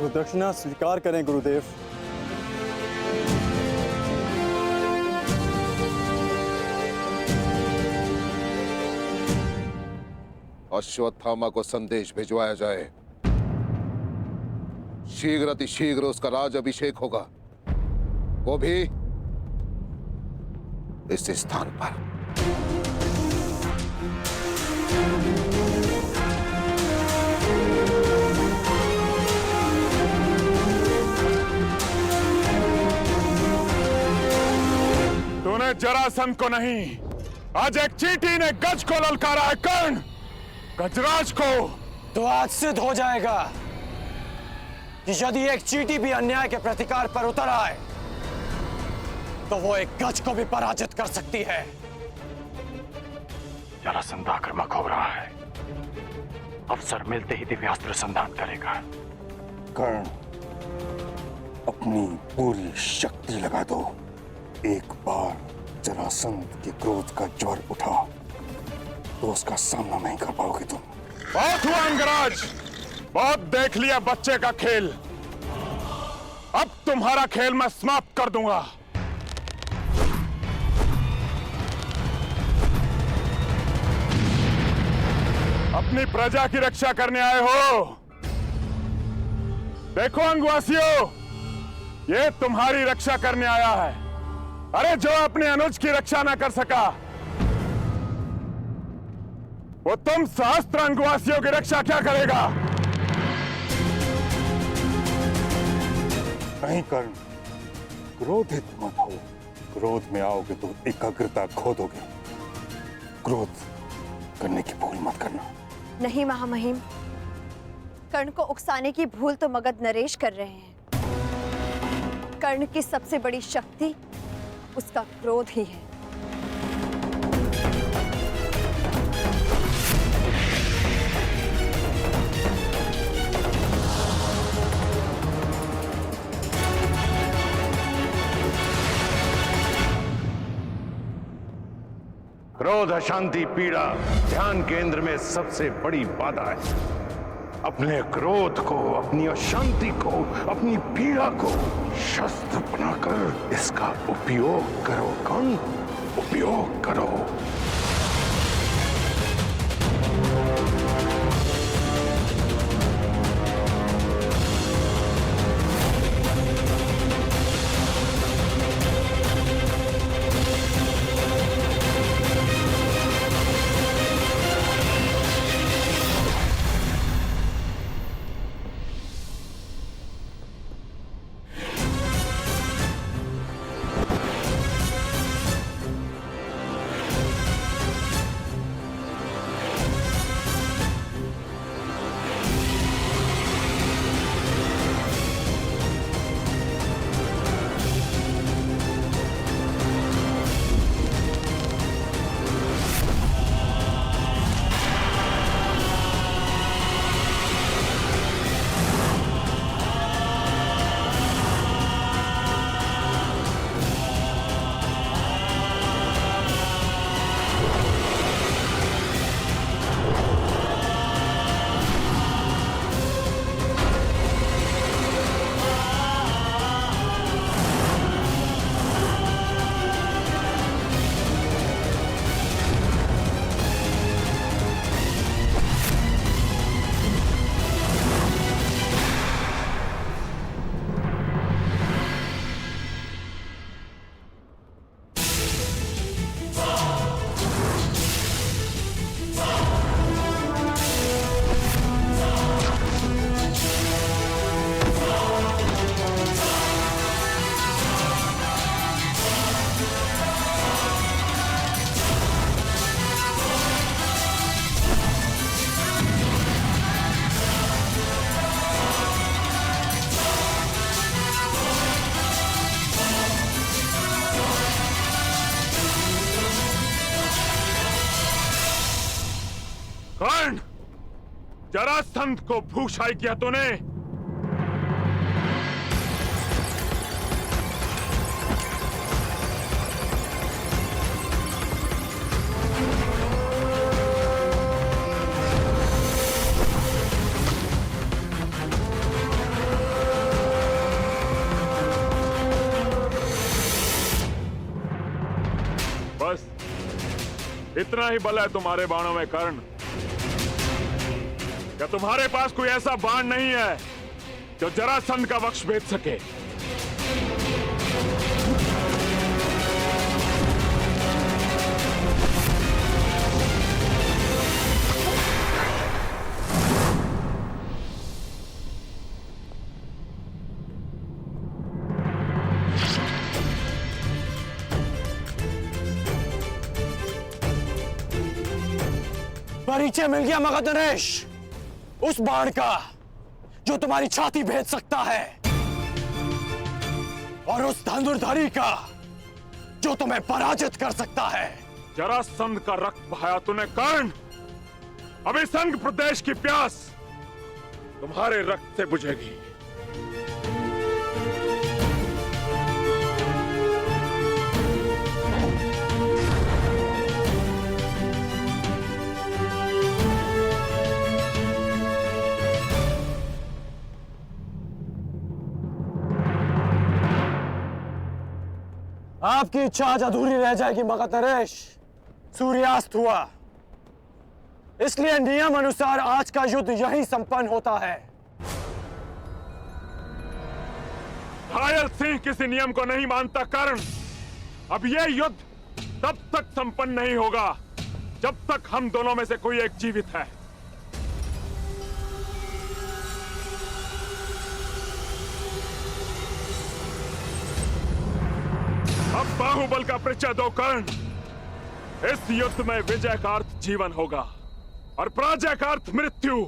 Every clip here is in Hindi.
गुरुदक्षिणा स्वीकार करें गुरुदेव। अश्वत्थामा को संदेश भिजवाया जाए। शीघ्र अतिशीघ्र उसका राज अभिषेक होगा, वो भी इस स्थान पर। तूने जरासंध को नहीं, आज एक चींटी ने गज को ललकारा है। कर्ण, गजराज को तो आज सिद्ध हो जाएगा कि यदि एक चींटी भी अन्याय के प्रतिकार पर उतर आए तो वो एक गज को भी पराजित कर सकती है। जरासंध आक्रामक हो रहा है, अवसर मिलते ही दिव्यास्त्र संधान करेगा। कर्ण, अपनी पूरी शक्ति लगा दो। एक बार जरासंध के क्रोध का ज्वर उठा तो उसका सामना नहीं कर पाओगे तुम। बहुत हुआ अंगराज, बहुत देख लिया बच्चे का खेल। अब तुम्हारा खेल मैं समाप्त कर दूंगा। अपनी प्रजा की रक्षा करने आए हो। देखो अंगवासियों, ये तुम्हारी रक्षा करने आया है। अरे जो अपने अनुज की रक्षा ना कर सका, वो तुम सहस्त्र अंगवासियों की रक्षा क्या करेगा? नहीं कर्ण, क्रोधित मत हो। क्रोध में आओगे तो एकाग्रता खो दोगे। क्रोध करने की भूल मत करना। नहीं महामहिम, कर्ण को उकसाने की भूल तो मगध नरेश कर रहे हैं। कर्ण की सबसे बड़ी शक्ति उसका क्रोध ही है। क्रोध, अशांति, पीड़ा ध्यान केंद्र में सबसे बड़ी बाधा है। अपने क्रोध को, अपनी अशांति को, अपनी पीड़ा को शस्त्र बनाकर इसका उपयोग करो। कर्ण, उपयोग करो। कर्ण, जरासंध को भूषाई किया तूने। इतना ही बल है तुम्हारे बाणों में कर्ण। क्या तुम्हारे पास कोई ऐसा बाण नहीं है जो जरासंध का वक्ष भेद सके? परिचय मिल गया मगध नरेश, उस बाण का जो तुम्हारी छाती भेद सकता है, और उस धनुर्धारी का जो तुम्हें पराजित कर सकता है। जरासंध का रक्त बहाया तूने कर्ण। अभी संग प्रदेश की प्यास तुम्हारे रक्त से बुझेगी। आपकी इच्छा आज अधूरी रह जाएगी मगध नरेश। सूर्यास्त हुआ, इसलिए नियम अनुसार आज का युद्ध यहीं संपन्न होता है। घायल सिंह किसी नियम को नहीं मानता कर्ण। अब यह युद्ध तब तक संपन्न नहीं होगा जब तक हम दोनों में से कोई एक जीवित है। अब बाहुबल का परिचय दो कर्ण। इस युद्ध में विजय का अर्थ जीवन होगा और पराजय का अर्थ मृत्यु।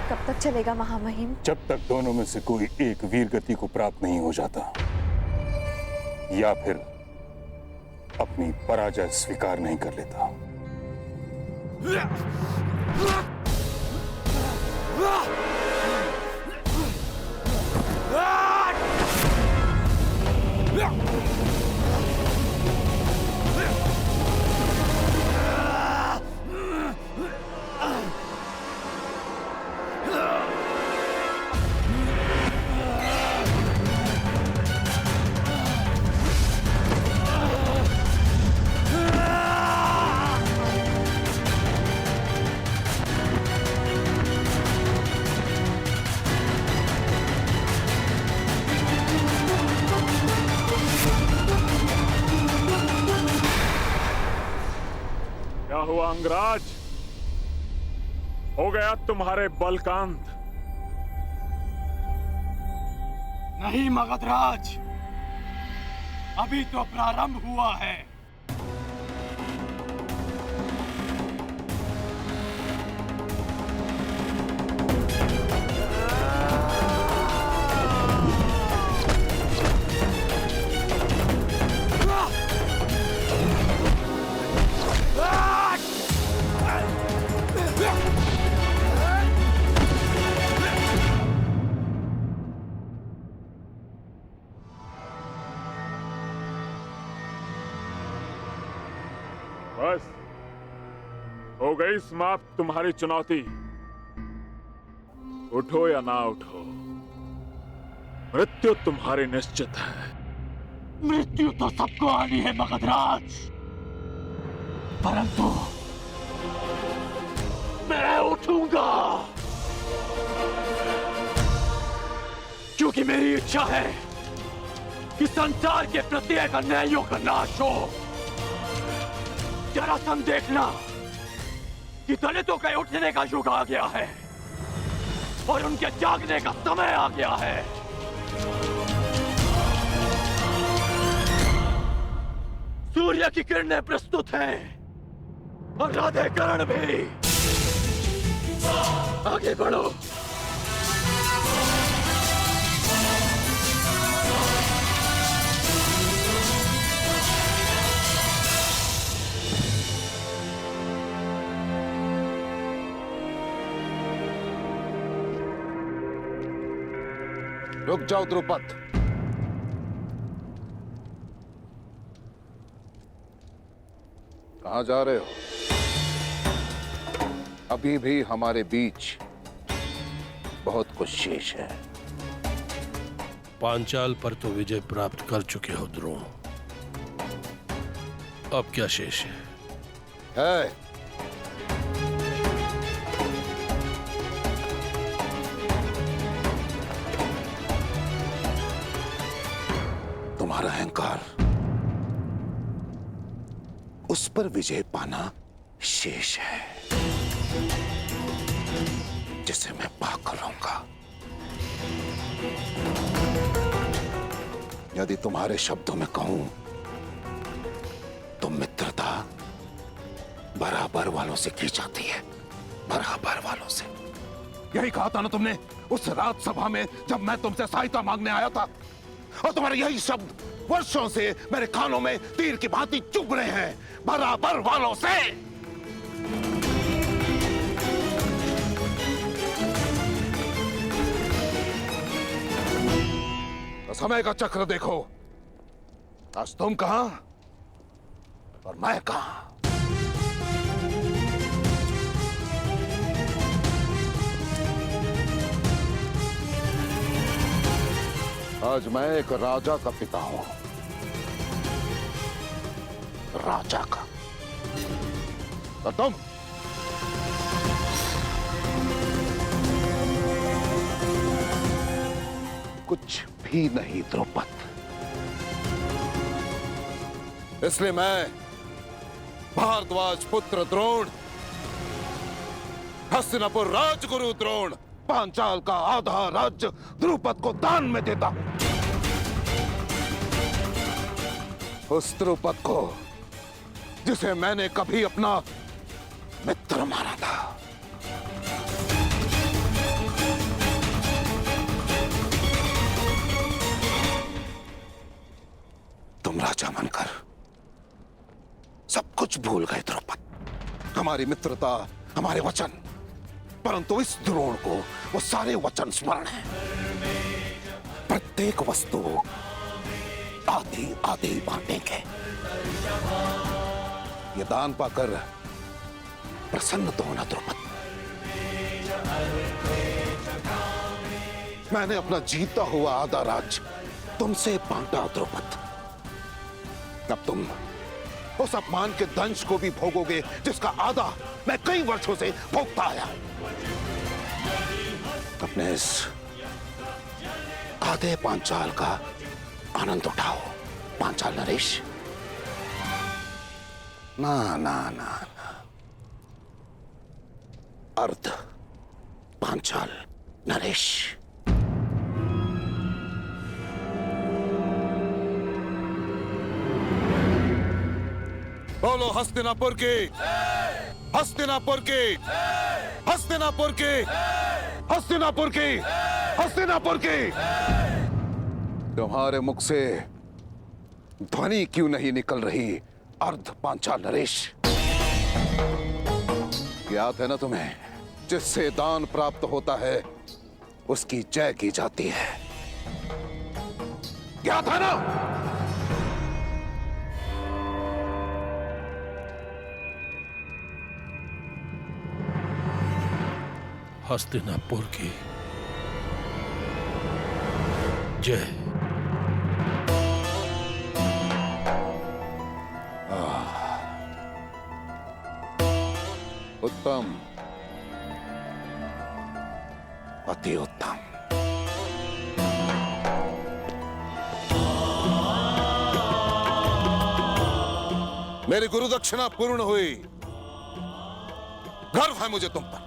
कब तक चलेगा महामहिम? जब तक दोनों में से कोई एक वीर गति को प्राप्त नहीं हो जाता या फिर अपनी पराजय स्वीकार नहीं कर लेता। क्या हुआ अंगराज? हो गया तुम्हारे बल का अंत? नहीं मगधराज, अभी तो प्रारंभ हुआ है। बस हो गई समाप्त तुम्हारी चुनौती। उठो या ना उठो, मृत्यु तुम्हारी निश्चित है। मृत्यु तो सबको आनी है मगधराज, परंतु मैं उठूंगा, क्योंकि मेरी इच्छा है कि संसार के प्रत्येक अन्यायों का नाश हो। जरासंध देखना कि दलितों के उठने का युग आ गया है और उनके जागने का समय आ गया है। सूर्य की किरणें प्रस्तुत हैं और राधे कर्ण भी। आगे बढ़ो। रुक जाओ द्रुपद। कहां जा रहे हो? अभी भी हमारे बीच बहुत कुछ शेष है। पांचाल पर तो विजय प्राप्त कर चुके हो द्रोण, अब क्या शेष है? तुम्हारा अहंकार, उस पर विजय पाना शेष है, जिसे मैं पाकर रहूंगा। यदि तुम्हारे शब्दों में कहूं तो मित्रता बराबर वालों से की जाती है, बराबर वालों से। यही कहा था ना तुमने उस रात सभा में जब मैं तुमसे सहायता मांगने आया था, और तुम्हारे यही शब्द वर्षों से मेरे कानों में तीर की भांति चुभ रहे हैं, बराबर वालों से। तो समय का चक्र देखो, आज तुम कहां और मैं कहां। आज मैं एक राजा का पिता हूं, राजा का। और तुम कुछ भी नहीं द्रुपद। इसलिए मैं भारद्वाज पुत्र द्रोण, हस्तिनापुर राजगुरु द्रोण, पांचाल का आधा राज्य द्रुपद को दान में देता हूं। उस द्रुपद को जिसे मैंने कभी अपना मित्र माना था। तुम राजा बनकर सब कुछ भूल गए द्रुपद, हमारी मित्रता, हमारे वचन, परंतु इस द्रोण को वो सारे वचन स्मरण है। प्रत्येक वस्तु आधी आधी बांटेंगे। ये दान पाकर प्रसन्न तो होना द्रुपद। मैंने अपना जीता हुआ आधा राज्य तुमसे बांटा द्रुपद। अब तुम उस अपमान के दंश को भी भोगोगे जिसका आधा मैं कई वर्षों से भोगता आया। अपने इस आधे पांचाल का आनंद उठाओ पांचाल नरेश। ना ना ना ना, अर्ध पांचाल नरेश। बोलो हस्तिनापुर की, हस्तिनापुर की, हस्तिनापुर की, हस्तिनापुर की, हस्तिनापुर की। तुम्हारे मुख से ध्वनि क्यों नहीं निकल रही अर्ध पांचाल नरेश? याद है ना तुम्हें, जिससे दान प्राप्त होता है उसकी जय की जाती है। याद है ना? हस्तिनापुर की जय। उत्तम, अति उत्तम। मेरी गुरु दक्षिणा पूर्ण हुई। गर्व है मुझे तुम पर।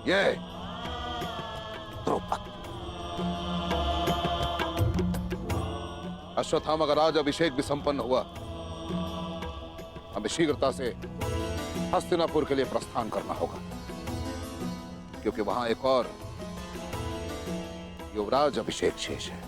ये द्रौपद, अश्वत्थामा का राज अभिषेक भी संपन्न हुआ। हमें शीघ्रता से हस्तिनापुर के लिए प्रस्थान करना होगा, क्योंकि वहां एक और युवराज अभिषेक शेष है।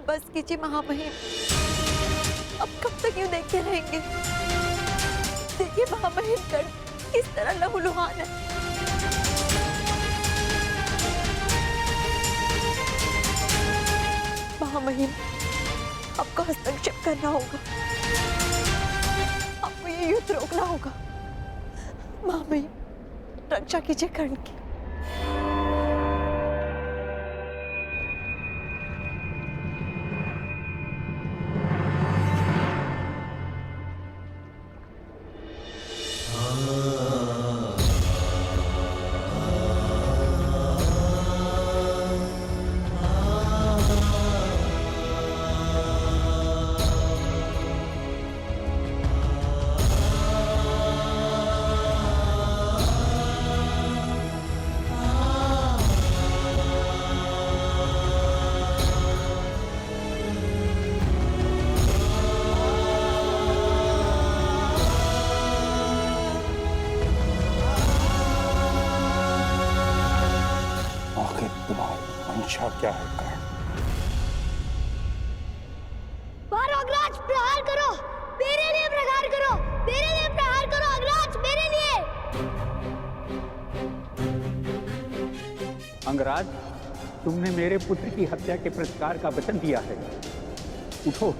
बस कीजिए महामहिम, अब कब तक यूं देखते रहेंगे? देखिए महामहिम कर्ण किस तरह लहूलुहान है। महामहिम, आपको हस्तक्षेप करना होगा, आपको ये युद्ध रोकना होगा। महामहिम, रक्षा कीजिए कर्ण की। तुम्हारी मंशा क्या है कर्ण? मारो अग्रराज, प्रहार करो, मेरे लिए प्रहार करो, मेरे लिए प्रहार करो अग्रराज, मेरे लिए। अंगराज, तुमने मेरे पुत्र की हत्या के प्रतिकार का वचन दिया है। उठो,